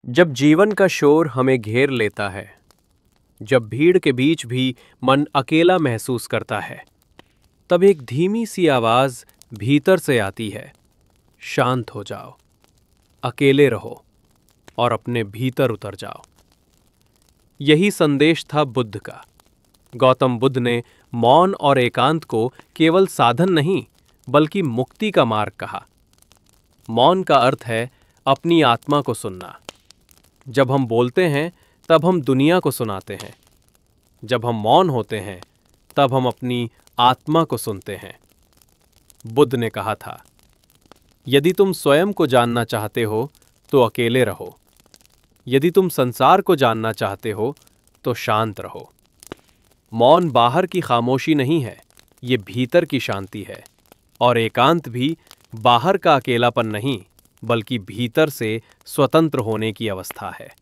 जब जीवन का शोर हमें घेर लेता है, जब भीड़ के बीच भी मन अकेला महसूस करता है, तब एक धीमी सी आवाज भीतर से आती है, शांत हो जाओ, अकेले रहो और अपने भीतर उतर जाओ। यही संदेश था बुद्ध का। गौतम बुद्ध ने मौन और एकांत को केवल साधन नहीं, बल्कि मुक्ति का मार्ग कहा। मौन का अर्थ है अपनी आत्मा को सुनना। जब हम बोलते हैं, तब हम दुनिया को सुनाते हैं। जब हम मौन होते हैं, तब हम अपनी आत्मा को सुनते हैं। बुद्ध ने कहा था, यदि तुम स्वयं को जानना चाहते हो तो अकेले रहो। यदि तुम संसार को जानना चाहते हो तो शांत रहो। मौन बाहर की खामोशी नहीं है, ये भीतर की शांति है। और एकांत भी बाहर का अकेलापन नहीं, बल्कि भीतर से स्वतंत्र होने की अवस्था है।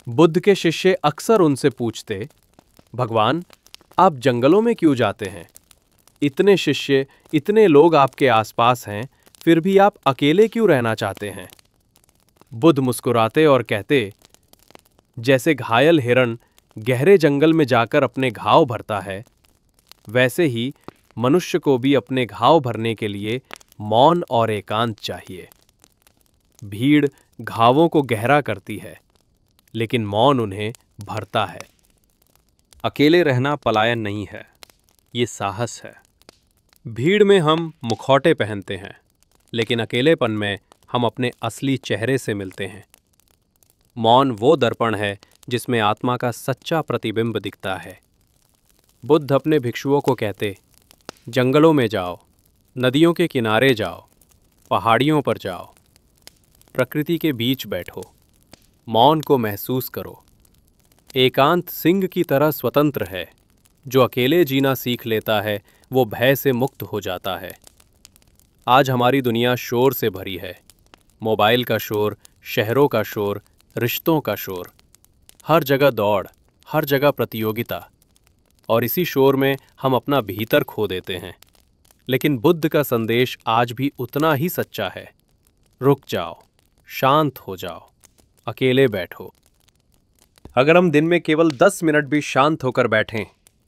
बुद्ध के शिष्य अक्सर उनसे पूछते, भगवान, आप जंगलों में क्यों जाते हैं? इतने शिष्य, इतने लोग आपके आसपास हैं, फिर भी आप अकेले क्यों रहना चाहते हैं? बुद्ध मुस्कुराते और कहते, जैसे घायल हिरण गहरे जंगल में जाकर अपने घाव भरता है, वैसे ही मनुष्य को भी अपने घाव भरने के लिए मौन और एकांत चाहिए। भीड़ घावों को गहरा करती है, लेकिन मौन उन्हें भरता है। अकेले रहना पलायन नहीं है, ये साहस है। भीड़ में हम मुखौटे पहनते हैं, लेकिन अकेलेपन में हम अपने असली चेहरे से मिलते हैं। मौन वो दर्पण है जिसमें आत्मा का सच्चा प्रतिबिंब दिखता है। बुद्ध अपने भिक्षुओं को कहते, जंगलों में जाओ, नदियों के किनारे जाओ, पहाड़ियों पर जाओ, प्रकृति के बीच बैठो, मौन को महसूस करो। एकांत सिंह की तरह स्वतंत्र है। जो अकेले जीना सीख लेता है, वो भय से मुक्त हो जाता है। आज हमारी दुनिया शोर से भरी है। मोबाइल का शोर, शहरों का शोर, रिश्तों का शोर, हर जगह दौड़, हर जगह प्रतियोगिता। और इसी शोर में हम अपना भीतर खो देते हैं। लेकिन बुद्ध का संदेश आज भी उतना ही सच्चा है। रुक जाओ, शांत हो जाओ, अकेले बैठो। अगर हम दिन में केवल 10 मिनट भी शांत होकर बैठें,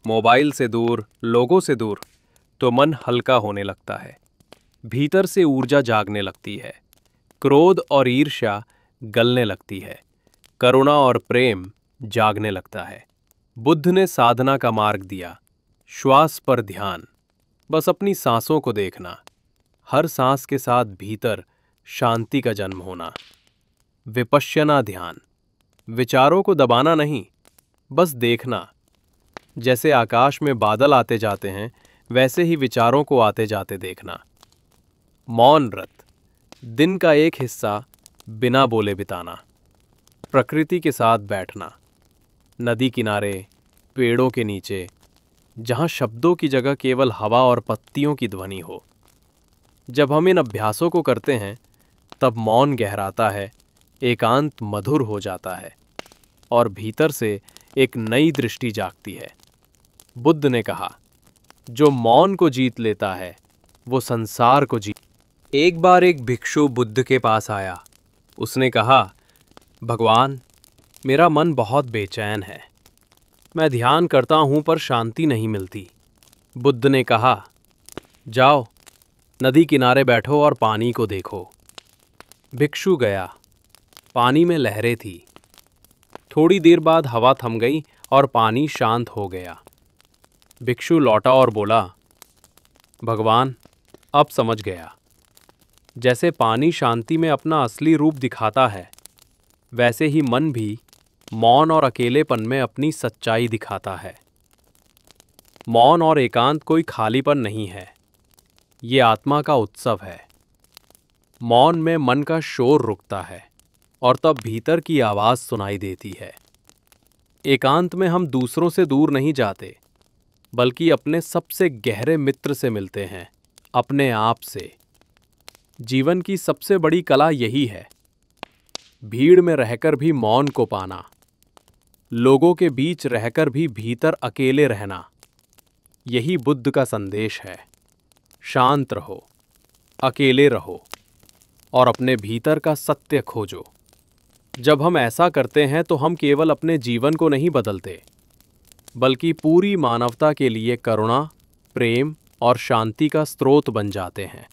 मोबाइल से दूर, लोगों से दूर, तो मन हल्का होने लगता है। भीतर से ऊर्जा जागने लगती है। क्रोध और ईर्ष्या गलने लगती है। करुणा और प्रेम जागने लगता है। बुद्ध ने साधना का मार्ग दिया। श्वास पर ध्यान, बस अपनी सांसों को देखना। हर सांस के साथ भीतर शांति का जन्म होना। विपश्यना ध्यान, विचारों को दबाना नहीं, बस देखना। जैसे आकाश में बादल आते जाते हैं, वैसे ही विचारों को आते जाते देखना। मौन व्रत, दिन का एक हिस्सा बिना बोले बिताना। प्रकृति के साथ बैठना, नदी किनारे, पेड़ों के नीचे, जहां शब्दों की जगह केवल हवा और पत्तियों की ध्वनि हो। जब हम इन अभ्यासों को करते हैं, तब मौन गहराता है, एकांत मधुर हो जाता है और भीतर से एक नई दृष्टि जागती है। बुद्ध ने कहा, जो मौन को जीत लेता है, वो संसार को जीत। एक बार एक भिक्षु बुद्ध के पास आया। उसने कहा, भगवान, मेरा मन बहुत बेचैन है। मैं ध्यान करता हूं पर शांति नहीं मिलती। बुद्ध ने कहा, जाओ, नदी किनारे बैठो और पानी को देखो। भिक्षु गया। पानी में लहरें थी। थोड़ी देर बाद हवा थम गई और पानी शांत हो गया। भिक्षु लौटा और बोला, भगवान, अब समझ गया। जैसे पानी शांति में अपना असली रूप दिखाता है, वैसे ही मन भी मौन और अकेलेपन में अपनी सच्चाई दिखाता है। मौन और एकांत कोई खालीपन नहीं है, ये आत्मा का उत्सव है। मौन में मन का शोर रुकता है और तब भीतर की आवाज सुनाई देती है। एकांत में हम दूसरों से दूर नहीं जाते, बल्कि अपने सबसे गहरे मित्र से मिलते हैं, अपने आप से। जीवन की सबसे बड़ी कला यही है, भीड़ में रहकर भी मौन को पाना, लोगों के बीच रहकर भी भीतर अकेले रहना। यही बुद्ध का संदेश है। शांत रहो, अकेले रहो और अपने भीतर का सत्य खोजो। जब हम ऐसा करते हैं तो हम केवल अपने जीवन को नहीं बदलते, बल्कि पूरी मानवता के लिए करुणा, प्रेम और शांति का स्रोत बन जाते हैं।